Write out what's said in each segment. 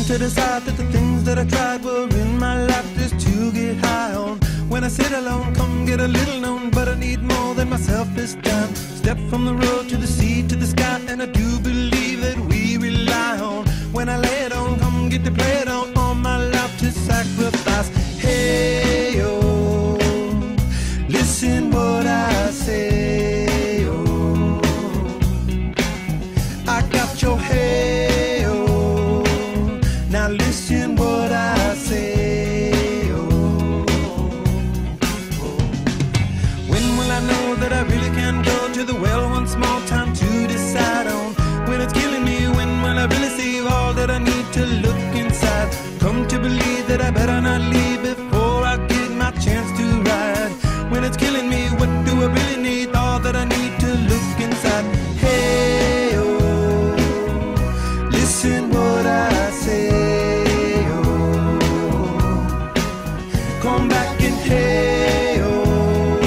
to decide that the things that I tried were in my life just to get high on. When I sit alone, come get a little known, but I need more than myself this time. Step from the road to the sea to the sky, and I do believe that we rely on. When I lay it on, come get to play it on, all my life to sacrifice. Hey, oh, listen what I say, oh, I got your hey, oh, now listen what I say, oh, when will I know that I really can go to the well one small time to decide on? When it's killing me, when will I really see all that I need to look inside? Come to believe that I better not leave before I get my chance to ride. When it's killing me, what do I really need? All that I need to look inside. Hey, oh, listen what I say, oh, come back and hey, oh,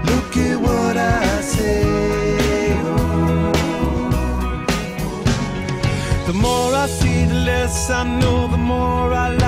look at what I say, oh. The more I see, the less I know, the more I like.